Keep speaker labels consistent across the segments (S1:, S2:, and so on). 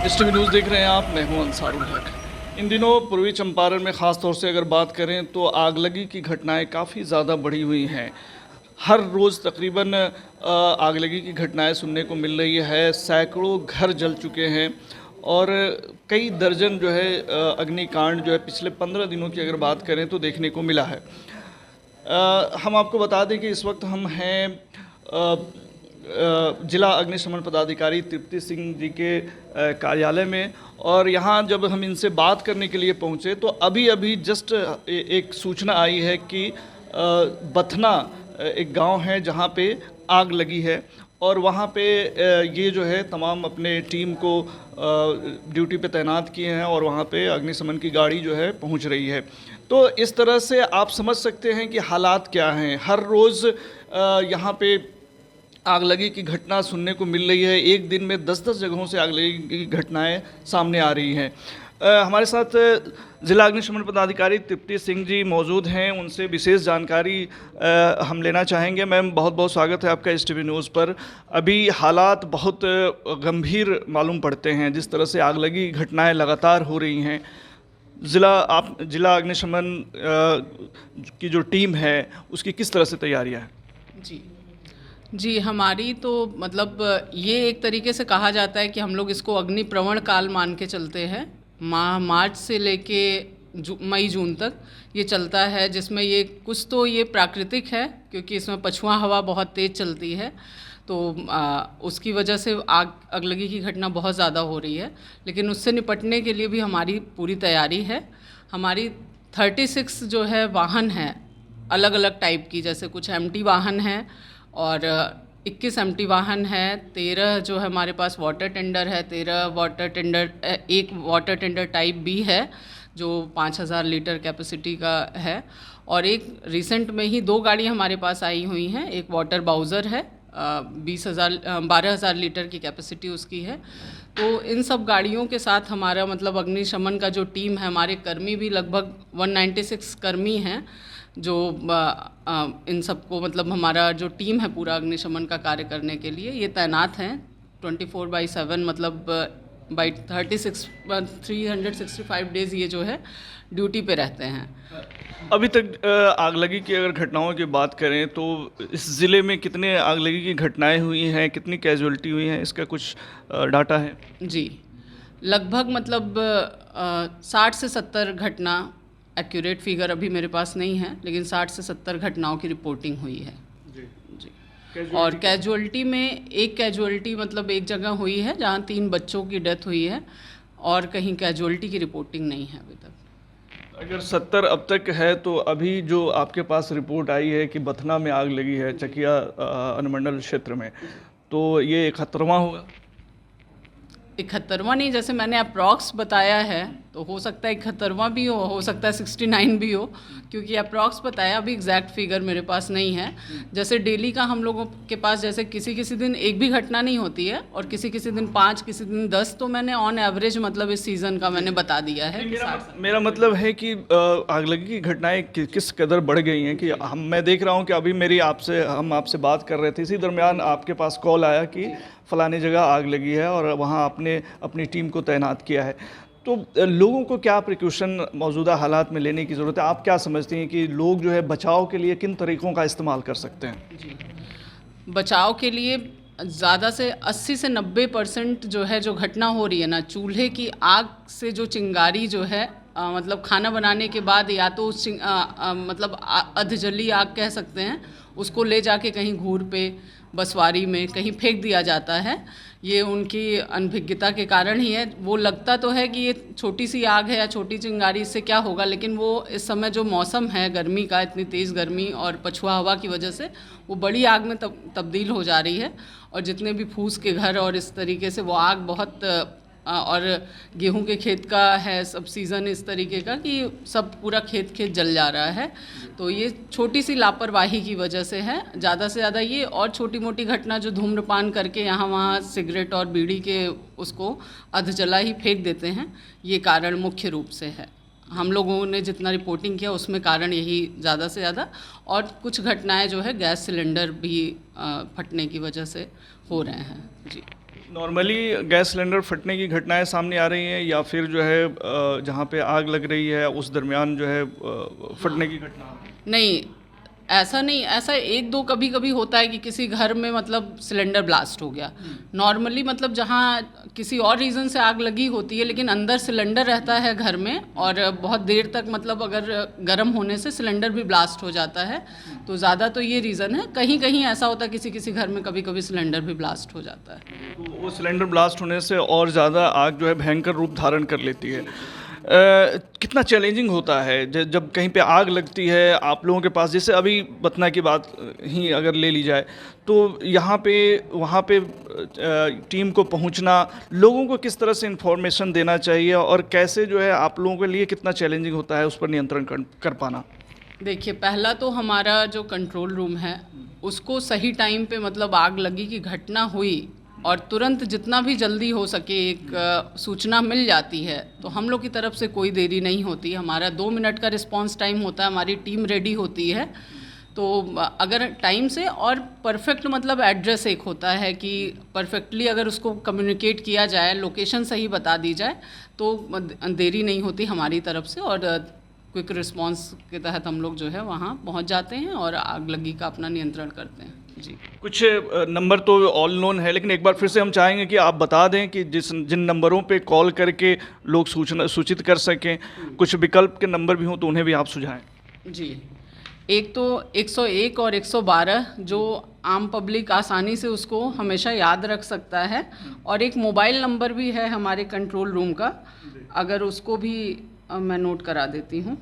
S1: TV news देख रहे हैं आप, मैं हूं अंसारुल हक। इन दिनों पूर्वी चंपारण में ख़ास तौर से अगर बात करें तो आगलगी की घटनाएं काफ़ी ज़्यादा बढ़ी हुई हैं। हर रोज़ तकरीबन आगलगी की घटनाएं सुनने को मिल रही है। सैकड़ों घर जल चुके हैं और कई दर्जन जो है अग्निकांड जो है पिछले 15 दिनों की अगर बात करें तो देखने को मिला है। हम आपको बता दें कि इस वक्त हम हैं जिला अग्निशमन पदाधिकारी तृप्ति सिंह जी के कार्यालय में, और यहाँ जब हम इनसे बात करने के लिए पहुँचे तो अभी जस्ट एक सूचना आई है कि बथना एक गांव है जहाँ पे आग लगी है और वहाँ पे ये जो है तमाम अपने टीम को ड्यूटी पे तैनात किए हैं और वहाँ पे अग्निशमन की गाड़ी जो है पहुँच रही है। तो इस तरह से आप समझ सकते हैं कि हालात क्या हैं। हर रोज़ यहाँ पे आगलगी की घटना सुनने को मिल रही है। एक दिन में 10-10 जगहों से आगलगी की घटनाएं सामने आ रही हैं। हमारे साथ जिला अग्निशमन पदाधिकारी तृप्ति सिंह जी मौजूद हैं, उनसे विशेष जानकारी हम लेना चाहेंगे। मैम, बहुत बहुत स्वागत है आपका इस टीवी न्यूज़ पर। अभी हालात बहुत गंभीर मालूम पड़ते हैं, जिस तरह से आगलगी घटनाएं लगातार हो रही हैं। जिला अग्निशमन की जो टीम है उसकी किस तरह से तैयारियाँ हैं?
S2: जी, हमारी तो मतलब ये एक तरीके से कहा जाता है कि हम लोग इसको अग्नि प्रवण काल मान के चलते हैं। मार्च से लेके मई जून तक ये चलता है, जिसमें ये कुछ तो ये प्राकृतिक है क्योंकि इसमें पछुआ हवा बहुत तेज़ चलती है, तो उसकी वजह से आगलगी की घटना बहुत ज़्यादा हो रही है। लेकिन उससे निपटने के लिए भी हमारी पूरी तैयारी है। हमारी 36 जो है वाहन हैं अलग अलग टाइप की, जैसे कुछ एमटी वाहन हैं और 21 एमटी वाहन है, 13 जो है हमारे पास वाटर टेंडर है, 13 वाटर टेंडर, एक वाटर टेंडर टाइप भी है जो 5000 लीटर कैपेसिटी का है, और एक रिसेंट में ही 2 गाड़ी हमारे पास आई हुई हैं। एक वाटर बाउज़र है, 12,000 लीटर की कैपेसिटी उसकी है। तो इन सब गाड़ियों के साथ हमारा मतलब अग्निशमन का जो टीम है, हमारे कर्मी भी लगभग 196 कर्मी हैं जो इन सबको मतलब हमारा जो टीम है पूरा अग्निशमन का कार्य करने के लिए ये तैनात हैं 24/7, मतलब बाई 365 डेज़ ये जो है ड्यूटी पे रहते हैं।
S1: अभी तक आगलगी की अगर घटनाओं की बात करें तो इस ज़िले में कितने आगलगी की घटनाएं हुई हैं, कितनी कैजुअल्टी हुई हैं, इसका कुछ डाटा है? जी,
S2: लगभग मतलब 60 से 70 घटना, एक्यूरेट फिगर अभी मेरे पास नहीं है, लेकिन 60 से 70 घटनाओं की रिपोर्टिंग हुई है। जी। और कैजुअल्टी में एक कैजुअल्टी मतलब एक जगह हुई है जहाँ 3 बच्चों की डेथ हुई है और कहीं कैजुअल्टी की रिपोर्टिंग नहीं है अभी तक।
S1: अगर 70 अब तक है तो अभी जो आपके पास रिपोर्ट आई है कि बथना में आग लगी है, चकिया अनुमंडल क्षेत्र में, तो ये 71वां होगा?
S2: 71वां नहीं, जैसे मैंने अप्रॉक्स बताया है तो हो सकता है 71वां भी हो सकता है 69 भी हो, क्योंकि अप्रॉक्स बताया, अभी एग्जैक्ट फिगर मेरे पास नहीं है। जैसे डेली का हम लोगों के पास जैसे किसी दिन एक भी घटना नहीं होती है और किसी दिन 5, किसी दिन 10, तो मैंने ऑन एवरेज मतलब इस सीज़न का मैंने बता दिया है।
S1: मेरा मतलब है कि आगलगी की घटनाएं किस कदर बढ़ गई हैं कि मैं देख रहा हूं कि अभी हम आपसे बात कर रहे थे, इसी दरमियान आपके पास कॉल आया कि फलानी जगह आग लगी है और वहाँ आपने अपनी टीम को तैनात किया है। तो लोगों को क्या प्रिकॉशन मौजूदा हालात में लेने की ज़रूरत है? आप क्या समझती हैं कि लोग जो है बचाव के लिए किन तरीक़ों का इस्तेमाल कर सकते हैं?
S2: जी, बचाव के लिए ज़्यादा से 80 से 90% जो है जो घटना हो रही है ना, चूल्हे की आग से जो चिंगारी जो है मतलब खाना बनाने के बाद या तो उस मतलब अधजली आग कह सकते हैं, उसको ले जाके कहीं घूर पे, बसवारी में कहीं फेंक दिया जाता है। ये उनकी अनभिज्ञता के कारण ही है। वो लगता तो है कि ये छोटी सी आग है या छोटी चिंगारी, इससे क्या होगा, लेकिन वो इस समय जो मौसम है गर्मी का, इतनी तेज़ गर्मी और पछुआ हवा की वजह से वो बड़ी आग में तब्दील हो जा रही है। और जितने भी फूस के घर और इस तरीके से वो आग बहुत और गेहूं के खेत का है सब सीज़न इस तरीके का कि सब पूरा खेत जल जा रहा है। तो ये छोटी सी लापरवाही की वजह से है ज़्यादा से ज़्यादा ये, और छोटी मोटी घटना जो धूम्रपान करके यहाँ वहाँ सिगरेट और बीड़ी के उसको अधजला ही फेंक देते हैं, ये कारण मुख्य रूप से है। हम लोगों ने जितना रिपोर्टिंग किया उसमें कारण यही ज़्यादा से ज़्यादा, और कुछ घटनाएं जो है गैस सिलेंडर भी फटने की वजह से हो रहे हैं। जी,
S1: नॉर्मली गैस सिलेंडर फटने की घटनाएं सामने आ रही हैं या फिर जो है जहाँ पे आग लग रही है उस दरमियान जो है फटने की घटना?
S2: नहीं, ऐसा नहीं, ऐसा एक दो कभी कभी होता है कि किसी घर में मतलब सिलेंडर ब्लास्ट हो गया। नॉर्मली मतलब जहाँ किसी और रीज़न से आग लगी होती है लेकिन अंदर सिलेंडर रहता है घर में और बहुत देर तक मतलब अगर गर्म होने से सिलेंडर भी ब्लास्ट हो जाता है, तो ज़्यादा तो ये रीज़न है। कहीं कहीं ऐसा होता है किसी किसी घर में कभी कभी सिलेंडर भी ब्लास्ट हो जाता है।
S1: तो वो सिलेंडर ब्लास्ट होने से और ज़्यादा आग जो है भयंकर रूप धारण कर लेती है। कितना चैलेंजिंग होता है जब कहीं पे आग लगती है आप लोगों के पास, जैसे अभी बतना की बात ही अगर ले ली जाए तो यहाँ पे वहाँ पे टीम को पहुँचना, लोगों को किस तरह से इन्फॉर्मेशन देना चाहिए और कैसे जो है आप लोगों के लिए कितना चैलेंजिंग होता है उस पर नियंत्रण कर पाना?
S2: देखिए, पहला तो हमारा जो कंट्रोल रूम है उसको सही टाइम पे मतलब आग लगी की घटना हुई और तुरंत जितना भी जल्दी हो सके एक सूचना मिल जाती है, तो हम लोग की तरफ से कोई देरी नहीं होती। हमारा 2 मिनट का रिस्पांस टाइम होता है, हमारी टीम रेडी होती है। तो अगर टाइम से और परफेक्ट मतलब एड्रेस एक होता है कि परफेक्टली अगर उसको कम्युनिकेट किया जाए, लोकेशन सही बता दी जाए, तो देरी नहीं होती हमारी तरफ से और क्विक रिस्पांस के तहत हम लोग जो है वहाँ पहुँच जाते हैं और आग लगी का अपना नियंत्रण करते हैं। जी,
S1: कुछ नंबर तो ऑल नोन है लेकिन एक बार फिर से हम चाहेंगे कि आप बता दें कि जिन नंबरों पे कॉल करके लोग सूचित कर सकें, कुछ विकल्प के नंबर भी हों तो उन्हें भी आप सुझाएं।
S2: जी, एक तो 101 और 112 जो आम पब्लिक आसानी से उसको हमेशा याद रख सकता है, और एक मोबाइल नंबर भी है हमारे कंट्रोल रूम का, अगर उसको भी मैं नोट करा देती हूँ,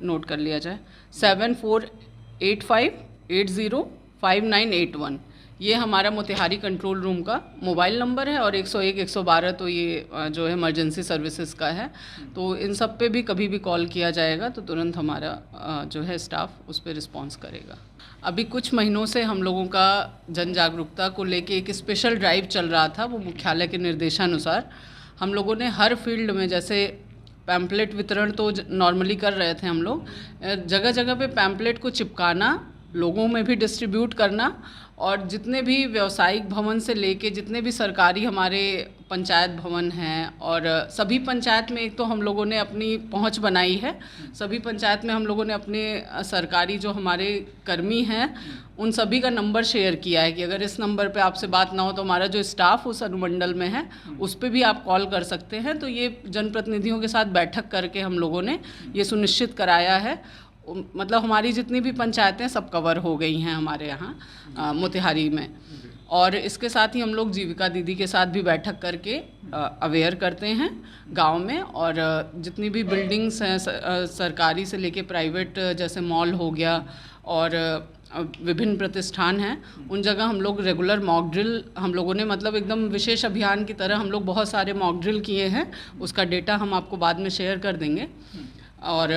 S2: नोट कर लिया जाए। 7485805981 ये हमारा मोतिहारी कंट्रोल रूम का मोबाइल नंबर है, और 101 112 तो ये जो है इमरजेंसी सर्विसेज का है। तो इन सब पे भी कभी भी कॉल किया जाएगा तो तुरंत हमारा जो है स्टाफ उस पर रिस्पॉन्स करेगा। अभी कुछ महीनों से हम लोगों का जन जागरूकता को लेके एक स्पेशल ड्राइव चल रहा था, वो मुख्यालय के निर्देशानुसार हम लोगों ने हर फील्ड में, जैसे पैम्पलेट वितरण तो नॉर्मली कर रहे थे हम लोग, जगह जगह पे पैम्पलेट को चिपकाना, लोगों में भी डिस्ट्रीब्यूट करना, और जितने भी व्यावसायिक भवन से लेके जितने भी सरकारी हमारे पंचायत भवन हैं, और सभी पंचायत में एक तो हम लोगों ने अपनी पहुंच बनाई है। सभी पंचायत में हम लोगों ने अपने सरकारी जो हमारे कर्मी हैं उन सभी का नंबर शेयर किया है कि अगर इस नंबर पे आपसे बात ना हो तो हमारा जो स्टाफ उस अनुमंडल में है उस पे भी आप कॉल कर सकते हैं। तो ये जनप्रतिनिधियों के साथ बैठक करके हम लोगों ने ये सुनिश्चित कराया है। मतलब हमारी जितनी भी पंचायतें सब कवर हो गई हैं हमारे यहाँ मोतिहारी में। और इसके साथ ही हम लोग जीविका दीदी के साथ भी बैठक करके अवेयर करते हैं गांव में, और जितनी भी बिल्डिंग्स हैं सरकारी से लेके प्राइवेट, जैसे मॉल हो गया और विभिन्न प्रतिष्ठान हैं, उन जगह हम लोग रेगुलर मॉक ड्रिल हम लोगों ने मतलब एकदम विशेष अभियान की तरह हम लोग बहुत सारे मॉक ड्रिल किए हैं। उसका डेटा हम आपको बाद में शेयर कर देंगे। और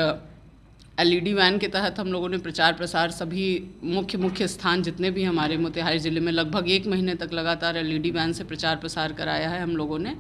S2: एलईडी वैन के तहत हम लोगों ने प्रचार प्रसार सभी मुख्य स्थान जितने भी हमारे मोतिहारी ज़िले में लगभग 1 महीने तक लगातार एलईडी वैन से प्रचार प्रसार कराया है। हम लोगों ने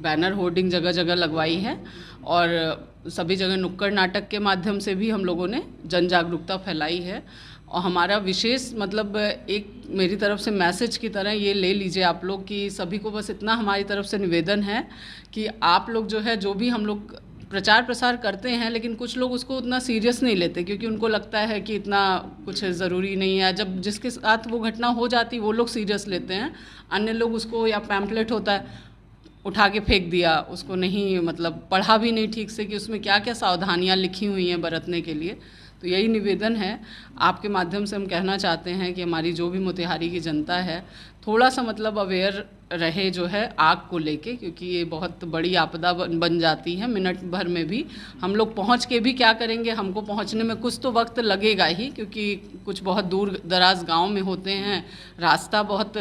S2: बैनर होर्डिंग जगह जगह लगवाई है, और सभी जगह नुक्कड़ नाटक के माध्यम से भी हम लोगों ने जन जागरूकता फैलाई है। और हमारा विशेष मतलब एक मेरी तरफ से मैसेज की तरह ये ले लीजिए आप लोग कि सभी को बस इतना हमारी तरफ से निवेदन है कि आप लोग जो है जो भी हम लोग प्रचार प्रसार करते हैं, लेकिन कुछ लोग उसको उतना सीरियस नहीं लेते क्योंकि उनको लगता है कि इतना कुछ ज़रूरी नहीं है। जब जिसके साथ वो घटना हो जाती वो लोग सीरियस लेते हैं, अन्य लोग उसको, या पैम्पलेट होता है उठा के फेंक दिया, उसको नहीं मतलब पढ़ा भी नहीं ठीक से कि उसमें क्या क्या सावधानियाँ लिखी हुई हैं बरतने के लिए। तो यही निवेदन है आपके माध्यम से हम कहना चाहते हैं कि हमारी जो भी मोतिहारी की जनता है थोड़ा सा मतलब अवेयर रहे जो है आग को लेके, क्योंकि ये बहुत बड़ी आपदा बन जाती है। मिनट भर में भी हम लोग पहुंच के भी क्या करेंगे, हमको पहुंचने में कुछ तो वक्त लगेगा ही, क्योंकि कुछ बहुत दूर दराज गांव में होते हैं, रास्ता बहुत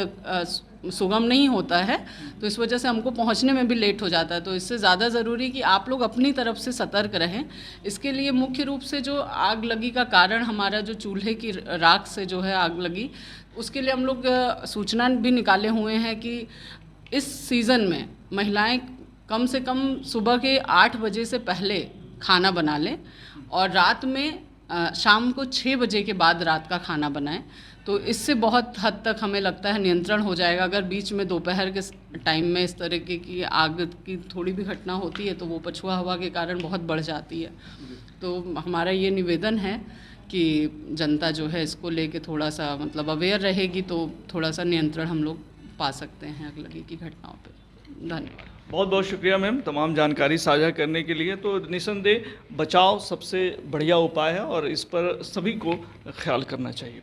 S2: सुगम नहीं होता है, तो इस वजह से हमको पहुंचने में भी लेट हो जाता है। तो इससे ज़्यादा ज़रूरी कि आप लोग अपनी तरफ से सतर्क रहें। इसके लिए मुख्य रूप से जो आग लगी का कारण हमारा जो चूल्हे की राख से जो है आग लगी, उसके लिए हम लोग सूचना भी निकाले हुए हैं कि इस सीज़न में महिलाएं कम से कम सुबह के 8 बजे से पहले खाना बना लें, और रात में शाम को 6 बजे के बाद रात का खाना बनाएं, तो इससे बहुत हद तक हमें लगता है नियंत्रण हो जाएगा। अगर बीच में दोपहर के टाइम में इस तरह की आग की थोड़ी भी घटना होती है तो वो पछुआ हवा के कारण बहुत बढ़ जाती है। तो हमारा ये निवेदन है कि जनता जो है इसको लेके थोड़ा सा मतलब अवेयर रहेगी तो थोड़ा सा नियंत्रण हम लोग पा सकते हैं आगलगी की घटनाओं पे। धन्यवाद।
S1: बहुत बहुत शुक्रिया मैम तमाम जानकारी साझा करने के लिए। तो निस्संदेह बचाव सबसे बढ़िया उपाय है और इस पर सभी को ख्याल करना चाहिए।